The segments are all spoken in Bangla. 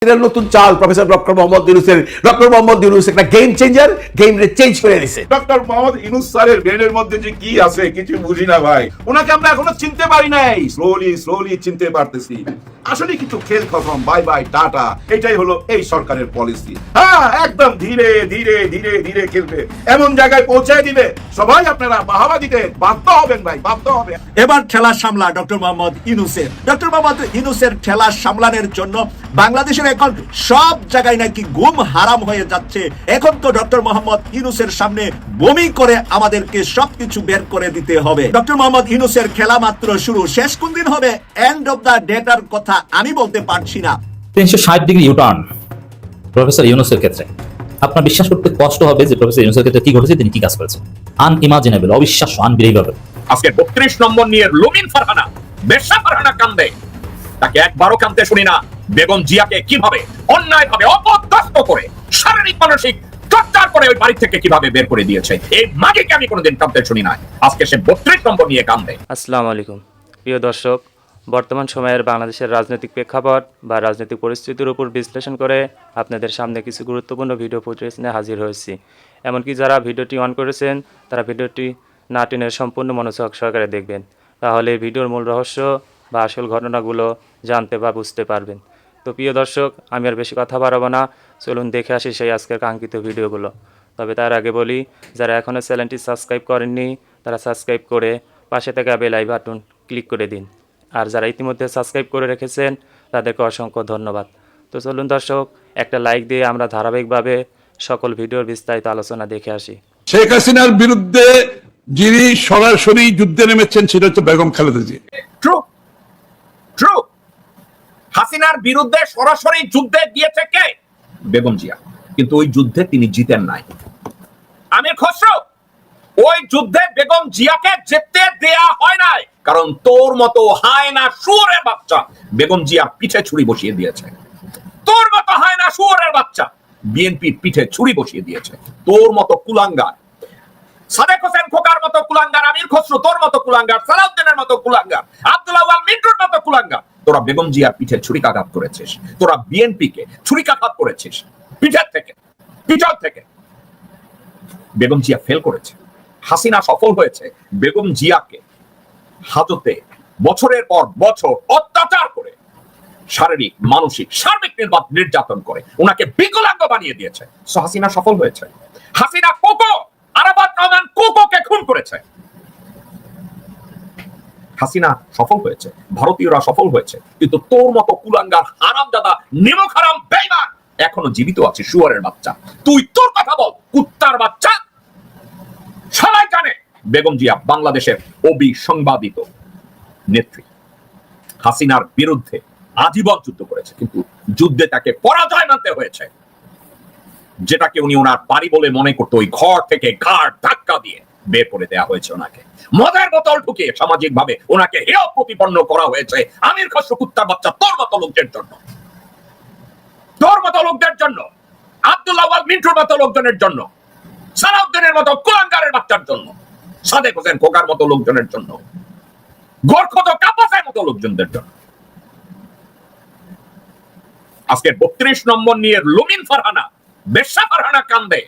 নতুন চাল প্রফেসর ডক্টর মোহাম্মদ ইউনূসের। ডক্টর মোহাম্মদ ইউনূস একটা গেম চেঞ্জার, গেম চেঞ্জ করে দিয়েছে। ডক্টর মোহাম্মদ ইউনূস স্যারের ব্রেনের মধ্যে যে কি আছে কিছু বুঝি না ভাই। ওনাকে আমরা এখনো চিনতে পারি নাই, স্লোলি চিনতে পারতেছি। আসলে কিছু খেল খতম, বাই বাই টাটা, এটাই হলো এই সরকারের পলিসি। হ্যাঁ, একদম ধীরে ধীরে ধীরে ধীরে খেলবে, এমন জায়গায় পৌঁছায় দিবে সবাই আপনারা বাহাবা দিতে বাধ্য হবেন ভাই, বাধ্য হবে। এবার খেলা সামলা ডক্টর মোহাম্মদ ইউনূসের। ডক্টর মোহাম্মদ ইউনূসের খেলা সামলানোর জন্য বাংলাদেশের এখন সব জায়গায় নাকি ঘুম হারাম হয়ে যাচ্ছে। এখন তো ডক্টর মোহাম্মদ ইউনূসের সামনে বমি করে আমাদেরকে সবকিছু বের করে দিতে হবে। ডক্টর মোহাম্মদ ইউনূসের খেলা মাত্র শুরু, শেষ কোন দিন হবে এন্ড অফ দা ডেটার কথা আমি বলতে পারছি না। 360 ডিগ্রি ইউটার্ন প্রফেসর ইউনূসের ক্ষেত্রে। আপনার বিশ্বাস করতে কষ্ট হবে যে প্রফেসর ইউনূসের ক্ষেত্রে কি ঘটেছে, তিনি কি কাজ করেছেন। আনইমাজিনেবল, অবিশ্বাস্য, আনবিলিভেবল। আজকে 32 নম্বর নিয়ে লুমিন ফারহানা, বেশ্যা ফারহানা কান্দে। তাকে একবারও কাঁদতে শুনি না। বেগম জিয়াকে কিভাবে অন্যায়ভাবে অপদস্থ করে শারীরিক মানসিক টর্চার করে ওই বাড়ি থেকে কিভাবে বের করে দিয়েছে, এই মাগিকে আমি কোনোদিন কাঁদতে শুনি না। আজকে সে 32 নম্বর নিয়ে কান্দে। আসসালামু আলাইকুম প্রিয় দর্শক, বর্তমান সময়ের বাংলাদেশের রাজনৈতিক প্রেক্ষাপট বা রাজনৈতিক পরিস্থিতির উপর বিশ্লেষণ করে আপনাদের সামনে কিছু গুরুত্বপূর্ণ ভিডিও ফুটেজ নিয়ে হাজির হয়েছি। এমনকি যারা ভিডিওটি অন করেছেন তারা ভিডিওটি না টেনে সম্পূর্ণ মনোযোগ সহকারে দেখবেন, তাহলে এই ভিডিওর মূল রহস্য বা আসল ঘটনাগুলো জানতে বা বুঝতে পারবেন। তো প্রিয় দর্শক, আমি আর বেশি কথা বাড়াবো না, চলুন দেখে আসি সেই আজকের কাঙ্ক্ষিত ভিডিওগুলো। তবে তার আগে বলি, যারা এখনও চ্যানেলটি সাবস্ক্রাইব করেননি তারা সাবস্ক্রাইব করে পাশে থাকা বেল আইকন বাটন ক্লিক করে দিন। আর যারা ইতিমধ্যে সাবস্ক্রাইব করে রেখেছেন তাদেরকে অসংখ্য ধন্যবাদ। তো চলুন দর্শক, একটা লাইক দিয়ে আমরা ধারাবাহিকভাবে সকল ভিডিওর বিস্তারিত আলোচনা দেখে আসি। শেখ হাসিনার বিরুদ্ধে যিনি সরাসরি যুদ্ধে নেমেছেন সেটা হচ্ছে বেগম খালেদা জিয়া। ট্রু ট্রু হাসিনার বিরুদ্ধে সরাসরি যুদ্ধে গিয়েছে কে? বেগম জিয়া। কিন্তু ওই যুদ্ধে তিনি জিতেন নাই। আমির খসরু, ওই যুদ্ধে বেগম জিয়াকে যেতে দেয়া হয় নাই, কারণ তোর মতো হায়না শুয়োরের বাচ্চা বেগম জিয়ার পিঠে ছুরি বসিয়ে দিয়েছে। তোর মতো হায়না শুয়োরের বাচ্চা বিএনপির পিঠে ছুরি বসিয়ে দিয়েছে। তোর মতো কুলাঙ্গার, সাদেক হোসেন খোকার মতো কুলাঙ্গার, আমির খসরু তোর মতো কুলাঙ্গার, সালাউদ্দিনের মতো কুলাঙ্গার, আব্দুল্লাহ ওয়াল মিন্টুর মতো কুলাঙ্গার, তোরা বেগম জিয়ার পিঠে ছুরিকাঘাত করেছিস। তোরা বিএনপিকে ছুরিকাঘাত করেছিস পিঠের থেকে, পিছন থেকে। বেগম জিয়া ফেল করেছে, হাসিনা সফল হয়েছে। বেগম জিয়াকে হাজতে বছরের পর বছর অত্যাচার করে, শারীরিক মানসিক সার্বিক নির্যাতন করে ওনাকে বিকলাঙ্গ বানিয়ে দিয়েছে। হাসিনা সফল হয়েছে। হাসিনা কোকো আরাফাত রহমান কোকোকে খুন করেছে। হাসিনা সফল হয়েছে, ভারতীয়রা সফল হয়েছে, কিন্তু তোর মতো কুলাঙ্গার হারামজাদা নিমক হারাম বেঈমান এখনো জীবিত আছে। শুয়োরের বাচ্চা, তুই তোর কথা বল, কুত্তার বাচ্চা। সবাই জানে বেগম জিয়া বাংলাদেশের অবিসংবাদিত নেত্রী। হাসিনার বিরুদ্ধে আজীবন যুদ্ধ করেছে, কিন্তু যুদ্ধে তাকে পরাজয় মানতে হয়েছে। যেটাকে উনি ওনার বাড়ি বলে মনে করতো, ওই ঘর থেকে ঘাড় ধাক্কা দিয়ে বের করে দেওয়া হয়েছে। ওনাকে মদের বোতল ঢুকিয়ে সামাজিক ভাবে ওনাকে হেয় প্রতিপন্ন করা হয়েছে। আমির খসরু কুত্তার বাচ্চা তোর মতো লোকদের জন্য, তোর মতো লোকদের জন্য, আব্দুল্লাহ ওয়াল মিন্টুর মতো লোকজনের জন্য, সালাউদ্দিনের মতো কুলাঙ্গারের বাচ্চার জন্য, সাদেক হোসেন খোকার মতো লোকজনের জন্য, গোরখত কাপাসের মতো লোকজনদের জন্য। আজকে 32 নম্বর নিয়ে লুমিন ফারহানা, বেশ্যা ফারহানা কান্দে।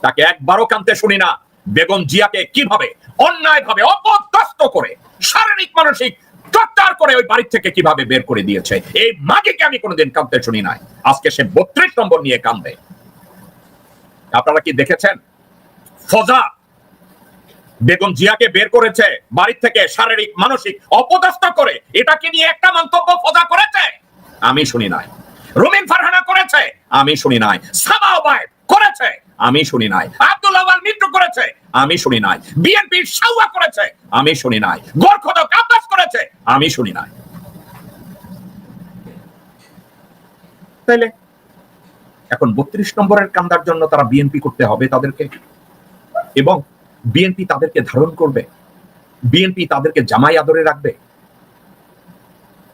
তাকে একবারও কাঁদতে শুনি না। বেগম জিয়াকে কিভাবে অন্যায়ভাবে অপদস্থ করে শারীরিক মানসিক টর্চার করে ওই বাড়ি থেকে কিভাবে বের করে দিয়েছে, এই মাগিকে আমি কোনোদিন কাঁদতে শুনি নাই। আজকে সে 32 নম্বর নিয়ে কান্দে। আপনারা কি দেখেছেন? ফজা বেগম জিয়াকে বের করেছে বাড়ি থেকে শারীরিক মানসিক অপদস্থ করে। এটাকে নিয়ে একটা মন্তব্য ফজা করেছে? আমি শুনি নাই। রুমিন ফারহানা করেছে? আমি শুনি নাই। সাবা ওবায়েদ করেছে? আমি শুনি নাই। আব্দুল্লাহ ওয়াল মিন্টু করেছে? আমি শুনি নাই। বিএনপির শাওয়া করেছে? আমি শুনি নাই। গোরখত কাব্বাস করেছে? আমি শুনি নাই। তাইলে এখন 32 নম্বরের কান্দার জন্য তারা বিএনপি করতে হবে তাদেরকে, এবং বিএনপি তাদেরকে ধারণ করবে, বিএনপি তাদেরকে জামাই আদরে রাখবে।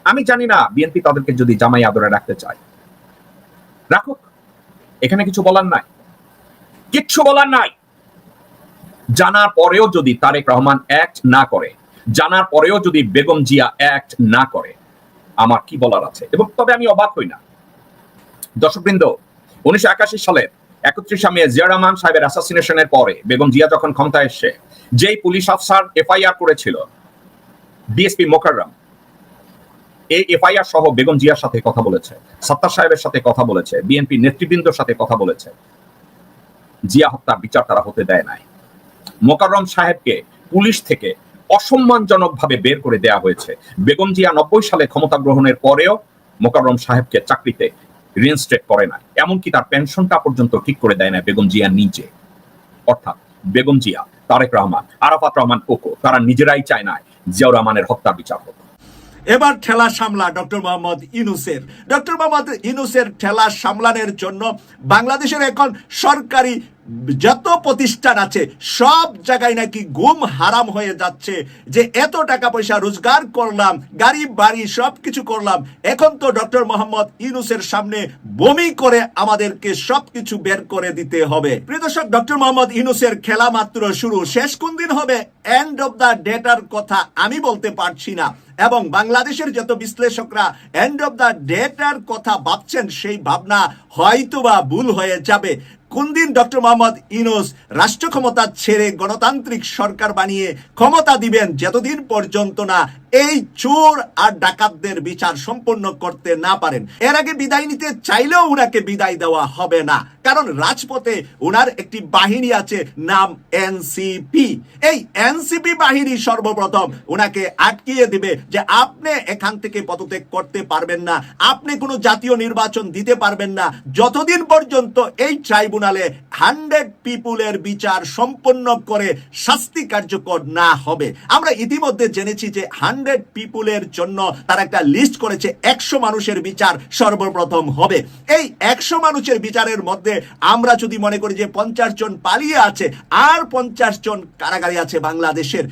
আমি জানি না বিএনপি তাদেরকে যদি জামাই আদরে রাখতে চায় রাখুক, এখানে কিছু বলার নাই, কিচ্ছু বলার নাই। জানার পরেও যদি তারেক রহমান অ্যাক্ট না করে, জানার পরেও যদি বেগম জিয়া অ্যাক্ট না করে, আমার কি বলার আছে? এবং তবে আমি অবাক হই না, দর্শকবৃন্দ, 1981 সালে 31 মে জিয়া রহমান সাহেবের অ্যাসাসিনেশনের পরে বেগম জিয়া যখন ক্ষমতায় এসে যেই পুলিশ অফিসার এফআইআর করেছিল ডিএসপি মোকাররম, এই এফআইআর সহ বেগম জিয়ার সাথে কথা বলেছে, সত্তার সাহেবের সাথে কথা বলেছে, বিএনপি নেতৃবৃন্দর সাথে কথা বলেছে। জিয়া হত্যার বিচার তারা হতে দেয় নাই। মোকাররম সাহেবকে পুলিশ থেকে অসম্মানজনকভাবে বের করে দেয়া হয়েছে। বেগম জিয়া 90 সালে ক্ষমতা গ্রহণের পরেও মোকাররম সাহেবকে চাকরিতে রিইনস্টেট করে না, এমনকি তার পেনশনটা পর্যন্ত ঠিক করে দেয় না বেগম জিয়া নিজে। অর্থাৎ বেগম জিয়া, তারেক রহমান, আরাফাত রহমান কোকো তারা নিজেরাই চায় না জিয়াউর রহমানের হত্যার বিচার হোক। এবার ঠেলা সামলা ডক্টর মোহাম্মদ ইউনূসের। ডক্টর মোহাম্মদ ইউনূসের ঠেলা সামলানোর জন্য বাংলাদেশের এখন সরকারি যত প্রতিষ্ঠান আছে সব জায়গায় নাকি গুম হারাম হয়ে যাচ্ছে। যে এত টাকা পয়সা রোজগার করলাম, গাড়ি বাড়ি সবকিছু করলাম, এখন তো ডক্টর মোহাম্মদ ইউনূসের সামনে বমি করে আমাদেরকে সবকিছু বের করে দিতে হবে। প্রিয় দর্শক, ডক্টর মোহাম্মদ ইউনূসের খেলা মাত্র শুরু, শেষ কোন দিন হবে এন্ড অফ দ্য ডেটার কথা আমি বলতে পারছি না। এবং বাংলাদেশের যত বিশ্লেষকরা এন্ড অফ দ্য ডেটার কথা ভাবছেন সেই ভাবনা হয়তোবা ভুল হয়ে যাবে। কোন দিন ডক্টর মোহাম্মদ ইউনূস রাষ্ট্র ক্ষমতা ছেড়ে গণতান্ত্রিক সরকার বানিয়ে ক্ষমতা দিবেন, যতদিন পর্যন্ত না এই চোর আর ডাকাতদের বিচার সম্পন্ন করতে না পারেন। এর আগে বিদায় নিতে চাইলেও উনাকে বিদায় দেওয়া হবে না, কারণ রাজপথে উনার একটি বাহিনী আছে নাম এনসিপি। এই এনসিপি বাহিনী সর্বপ্রথম উনাকে আটকিয়ে দিবে যে আপনি এখান থেকে পদত্যাগ করতে পারবেন না, আপনি কোনো জাতীয় নির্বাচন দিতে পারবেন না যতদিন পর্যন্ত এই ট্রাইব্যুনালে 100 পিপুলের বিচার সম্পন্ন করে শাস্তি কার্যকর না হবে। আমরা ইতিমধ্যে জেনেছি যে 100 পিপুলের জন্য তারা একটা লিস্ট করেছে, 100 মানুষের বিচার সর্বপ্রথম হবে। এই 100 মানুষের বিচারের মধ্যে আমরা যদি মনে করি যে 50 জন পালিয়ে আছে আর 50 জন কারাগারে আছে বাংলাদেশের,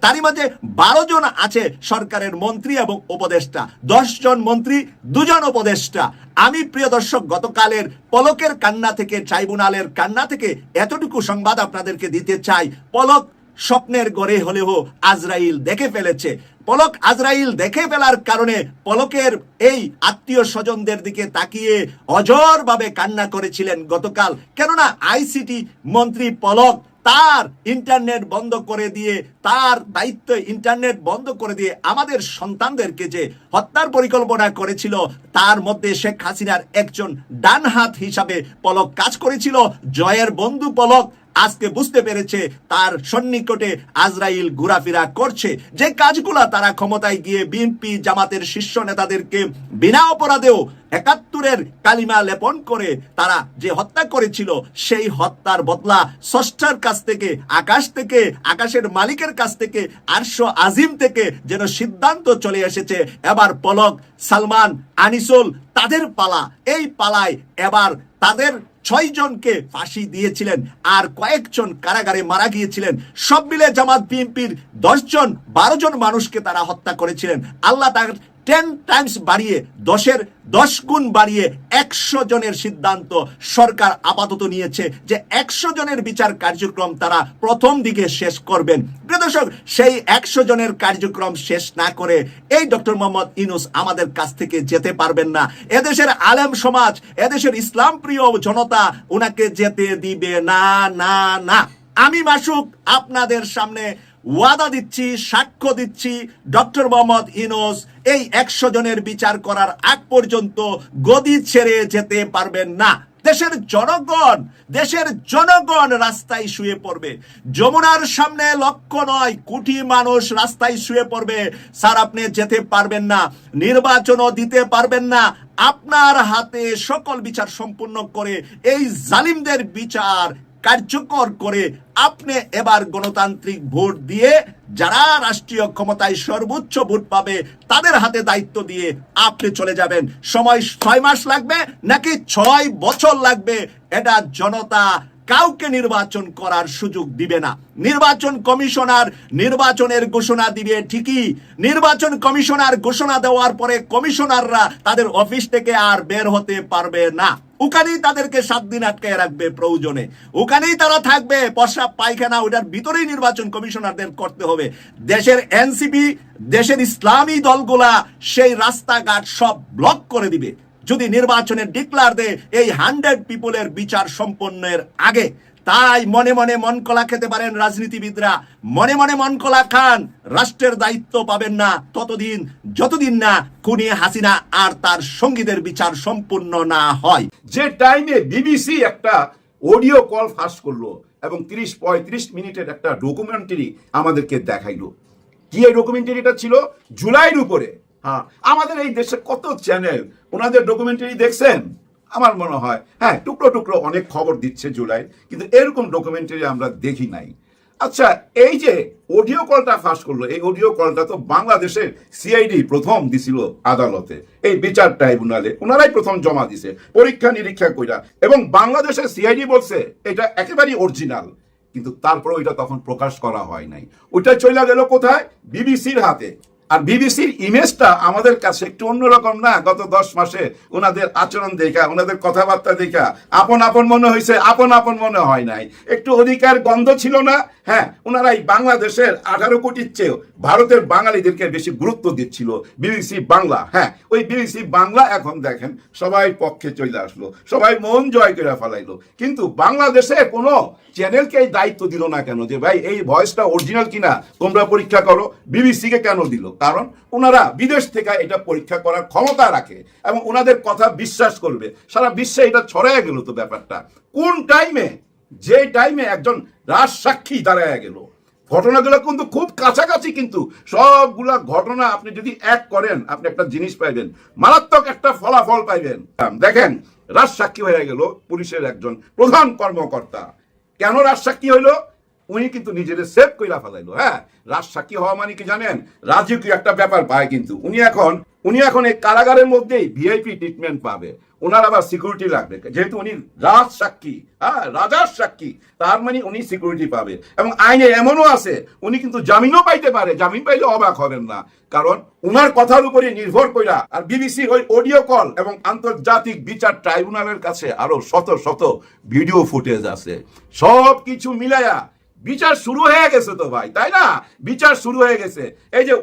তারই মাঝে 12 জন আছে সরকারের মন্ত্রী এবং উপদেষ্টা, 10 জন মন্ত্রী 2 জন উপদেষ্টা। আমি প্রিয় দর্শক গতকালের পলকের কান্না থেকে, ট্রাইব্যুনালের কান্না থেকে এতটুকু সংবাদ আপনাদেরকে দিতে চাই। পলক স্বপ্নের ঘরে হলেও আজরাইল দেখে ফেলেছে। পলক আজরাইল দেখে ফেলার কারণে পলকের এই আত্মীয় স্বজনদের দিকে তাকিয়ে অঝোরভাবে কান্না করেছিলেন গতকাল। কেননা আইসিটি মন্ত্রী পলক তার ইন্টারনেট বন্ধ করে দিয়ে, তার দায়িত্ব ইন্টারনেট বন্ধ করে দিয়ে আমাদের সন্তানদেরকে যে হত্যার পরিকল্পনা করেছিল, তার মধ্যে শেখ হাসিনার একজন ডান হাত হিসাবে পলক কাজ করেছিল। জয়ের বন্ধু পলক আজকে বুঝতে পেরেছে তার সন্নিকটে আজরাইল ঘোরাফেরা করছে। যে কাজগুলা তারা ক্ষমতায় গিয়ে বিএনপি জামাতের শীর্ষ নেতাদেরকে বিনা অপরাধেও 71-এর কালিমা লেপন করে তারা যে হত্যা করেছিল, সেই হত্যার বদলা স্রষ্টার কাছ থেকে, আকাশের মালিকের কাছ থেকে, আরশ আজিম থেকে যেন সিদ্ধান্ত চলে এসেছে এবার পলক, সালমান, আনিসুল তাদের পালা। এই পালায় এবার তাদের 6 জনকে ফাঁসি দিয়েছিলেন আর কয়েকজন কারাগারে মারা গিয়েছিলেন। সব মিলে জামাত বিএনপির 10 জন 12 জন মানুষকে তারা হত্যা করেছিলেন। আল্লাহ তার 10 টাইমস বাড়িয়ে, 10 গুণ বাড়িয়ে 100 জনের সিদ্ধান্ত সরকার আপাতত নিয়েছে যে 100 জনের বিচার কার্যক্রম তারা প্রথম দিকে শেষ করবেন। প্রিয় দর্শক, সেই 100 জনের কার্যক্রম শেষ না করে এই ডক্টর মোহাম্মদ ইউনূস আমাদের কাছ থেকে যেতে পারবেন না। এদেশের আলেম সমাজ, এদেশের ইসলাম প্রিয় জনতা উনাকে যেতে দিবে না, না, না। আমি মাসুক আপনাদের সামনে ওয়াদা দিচ্ছি, সাক্ষ্য দিচ্ছি, ডক্টর মোহাম্মদ ইউনূস এই 100 জনের বিচার করার আগ পর্যন্ত গদি ছেড়ে যেতে পারবেন না। দেশের জনগণ রাস্তায় শুয়ে পড়বে। যমুনার সামনে লক্ষ নয় কোটি মানুষ রাস্তায় শুয়ে পড়বে। স্যার আপনি যেতে পারবেন না, নির্বাচনও দিতে পারবেন না। আপনার হাতে সকল বিচার সম্পূর্ণ করে এই জালিমদের বিচার কার্যকর করে আপনি এবার গণতান্ত্রিক ভোট দিয়ে যারা রাষ্ট্রীয় ক্ষমতায় সর্বোচ্চ ভোট পাবে তাদের হাতে দায়িত্ব দিয়ে আপনি চলে যাবেন। সময় 6 মাস লাগবে নাকি 6 বছর লাগবে, এটা জনতা কাউকে নির্বাচন করার সুযোগ দিবে না। নির্বাচন কমিশনার নির্বাচনের ঘোষণা দিবে ঠিকই, নির্বাচন কমিশনার ঘোষণা দেওয়ার পরে কমিশনাররা তাদের অফিস থেকে আর বের হতে পারবে না। ওখানেই তাদেরকে 7 দিন আটকায় রাখবে প্রয়োজনে, ওখানেই তারা থাকবে। প্রস্রাব পায়খানা ওটার ভিতরেই নির্বাচন কমিশনারদের করতে হবে। দেশের এনসিপি, দেশের ইসলামী দলগুলা সেই রাস্তাঘাট সব ব্লক করে দিবে। যদি নির্বাচনে ডিক্লার দেয় এই 100 পিপলের বিচার সম্পন্নের আগে। তাই মনে মনে মন কলা খেতে পারেন রাজনীতিবিদরা, মনে মনে মন কলা খান, রাষ্ট্রের দায়িত্ব পাবেন না ততদিন যতদিন না খুনি হাসিনা আর তার সঙ্গীদের বিচার সম্পূর্ণ না হয়। যে টাইমে বিবিসি একটা অডিও কল ফাঁস করলো এবং 30-35 মিনিটের একটা ডকুমেন্টারি আমাদেরকে দেখাইলো। কি এই ডকুমেন্টারিটা ছিল? জুলাইয়ের উপরে। হ্যাঁ, আমাদের এই দেশে কত চ্যানেল ওনাদের ডকুমেন্টারি দেখছেন? আমার মনে হয় হ্যাঁ, টুকরো টুকরো অনেক খবর দিচ্ছে জুলাই, কিন্তু এরকম ডকুমেন্টারি আমরা দেখি নাই। আচ্ছা, এই যে অডিও কলটা ফাঁস করলো, এই অডিও কলটা তো বাংলাদেশের সিআইডি প্রথম দিছিল আদালতে, এই বিচার ট্রাইব্যুনালে ওনারাই প্রথম জমা দিছে পরীক্ষা নিরীক্ষা কইরা, এবং বাংলাদেশের সিআইডি বলছে এটা একেবারেই অরিজিনাল, কিন্তু তারপরে ওইটা তখন প্রকাশ করা হয় নাই। ওইটা চলে গেল কোথায়? বিবিসির হাতে। আর বিবিসির ইমেজটা আমাদের কাছে একটু অন্যরকম না? গত 10 মাসে ওনাদের আচরণ দেখা, ওনাদের কথাবার্তা দেখা আপন আপন মনে হয়েছে, আপন আপন মনে হয় নাই। একটু অধিকার গন্ধ ছিল না? হ্যাঁ, ওনারাই বাংলাদেশের 18 কোটির চেয়েও ভারতের বাঙালিদেরকে বেশি গুরুত্ব দিচ্ছিল বিবিসি বাংলা। হ্যাঁ, ওই বিবিসি বাংলা এখন দেখেন সবাই পক্ষে চলে আসলো, সবাই মন জয় করে ফেলাইলো, কিন্তু বাংলাদেশে কোনো চ্যানেলকে এই দায়িত্ব দিল না কেন যে ভাই এই ভয়েসটা অরিজিনাল কিনা তোমরা পরীক্ষা করো? বিবিসিকে কেন দিল? কারণ ওনারা বিদেশ থেকে এটা পরীক্ষা করার ক্ষমতা রাখে এবং ওনাদের কথা বিশ্বাস করবে, সারা বিশ্বে এটা ছড়ায় গেল। তো ব্যাপারটা কোন টাইমে? যে টাইমে একজন রাজসাক্ষী দাঁড়ায় গেল। ঘটনাগুলো কিন্তু খুব কাছাকাছি, কিন্তু সবগুলা ঘটনা আপনি যদি এক করেন আপনি একটা জিনিস পাইবেন, মারাত্মক একটা ফলাফল পাইবেন। দেখেন, রাজসাক্ষী হয়ে গেল পুলিশের একজন প্রধান কর্মকর্তা। কেন রাজসাক্ষী হইলো? উনি কিন্তু নিজের সেভ কইরা ফেলাইলো। হ্যাঁ, রাজসাক্ষী হওয়া মানে কি জানেন? রাজকীয় একটা ব্যাপার পায়, কিন্তু উনি এখন এই কারাগারের মধ্যেই ভিআইপি ট্রিটমেন্ট পাবে। ওনার আবার সিকিউরিটি লাগবে, যেহেতু উনি রাজ সাক্ষী, হ্যাঁ রাজার সাক্ষী, তার মানে উনি সিকিউরিটি পাবে। এবং আইনে এমনও আছে উনি কিন্তু জামিনও পাইতে পারে। জামিন পাইলে অবাক হবেন না, কারণ উনার কথার উপরে নির্ভর কইরা। আর বিবিসি ওই অডিও কল এবং আন্তর্জাতিক বিচার ট্রাইব্যুনালের কাছে আরো শত শত ভিডিও ফুটেজ আছে। সব কিছু মিলায়া বিচার শুরু হয়ে গেছে তো ভাই, তাই না? বিচার শুরু হয়ে গেছে। এই যে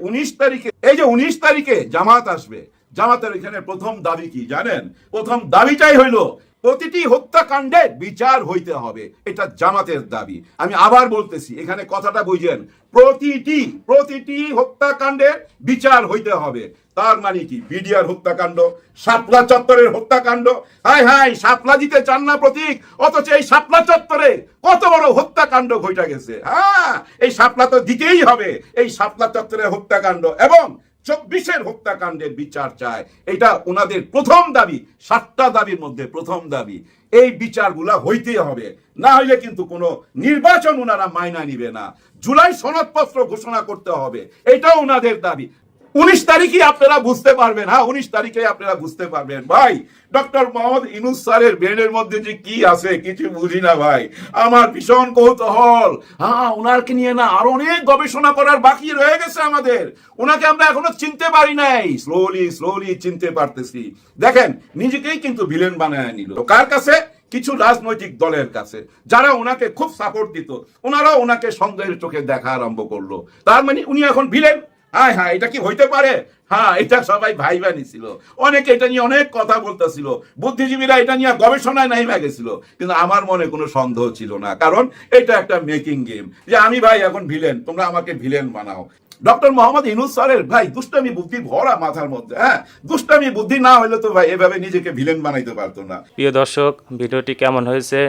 19 তারিখে জামাত আসবে। জামাতের এখানে প্রথম দাবি কি জানেন? প্রথম দাবিটাই হইল প্রতিটি হত্যাকাণ্ডের বিচার হইতে হবে। এটা জামাতের দাবি। আমি আবার বলতেছি, এখানে কথাটা বুঝেন, প্রতিটি হত্যাকাণ্ডের বিচার হইতে হবে। তার মানে কি? বিডিআর হত্যাকাণ্ড, শাপলা চত্বরের হত্যাকাণ্ড। হাই শাপলা দিতে চান না প্রতীক, অথচ এই শাপলা চত্বরে কত বড় হত্যাকাণ্ড ঘটে গেছে। হ্যাঁ, এই শাপলা তো দিতেই হবে। এই শাপলা চত্বরের হত্যাকাণ্ড এবং 24-এর হত্যাকাণ্ডের বিচার চায়। এটা ওনাদের প্রথম দাবি, 7টা দাবির মধ্যে প্রথম দাবি। এই বিচারগুলা হইতেই হবে, না হইলে কিন্তু কোনো নির্বাচন ওনারা মাইনা নিবে না। জুলাই সনদপত্র ঘোষণা করতে হবে, এটাও ওনাদের দাবি। 19 তারিখে আপনারা বুঝতে পারবেন। হ্যাঁ, 19 তারিখে আপনারা বুঝতে পারবেন। ভাই, ডক্টর মোহাম্মদ ইউনূস স্যারের ব্রেনের মধ্যে যে কি আছে কিছু বুঝি না ভাই। আমার ভীষণ কৌতূহল। হ্যাঁ, ওনাকে নিয়ে না আরো অনেক গবেষণা করার বাকি রয়ে গেছে আমাদের। ওনাকে আমরা এখনো চিনতে পারি নাই। স্লোলি চিনতে পারতেছি। দেখেন, নিজেকেই কিন্তু ভিলেন বানায় নিল। কার কাছে? কিছু রাজনৈতিক দলের কাছে, যারা ওনাকে খুব সাপোর্ট দিত। ওনারাও ওনাকে সন্দেহের চোখে দেখা আরম্ভ করলো। তার মানে উনি এখন ভিলেন। হ্যাঁ, এটা কি হইতে পারে? হ্যাঁ, এটা সবাই ভাইবা নিছিল। অনেকে এটা নিয়ে অনেক কথা বলতেছিল, বুদ্ধিজীবীরা এটা নিয়ে গবেষণায় নাইমা গেছিল, কিন্তু আমার মনে কোনো সন্দেহ ছিল না, কারণ এটা একটা মেকিং গেম, যে আমি ভাই এখন ভিলেন, তোমরা আমাকে ভিলেন বানাও। ডক্টর মোহাম্মদ ইউনূস স্যারের ভাই দুষ্টামি বুদ্ধি ভরা মাথার মধ্যে। হ্যাঁ, দুষ্টামি বুদ্ধি না হইলে তো ভাই এভাবে নিজেকে ভিলেন বানাইতে পারতো না। প্রিয় দর্শক, ভিডিওটি কেমন হয়েছে?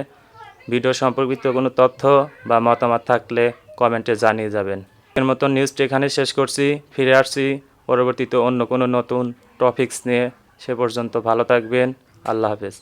ভিডিও সম্পর্কিত কোনো তথ্য বা মতামত থাকলে কমেন্টে জানিয়ে যাবেন। এর মতো নিউজটি এখানে শেষ করছি। ফিরে আসছি পরবর্তীতে অন্য কোনো নতুন টপিকস নিয়ে। সে পর্যন্ত ভালো থাকবেন। আল্লাহ হাফেজ।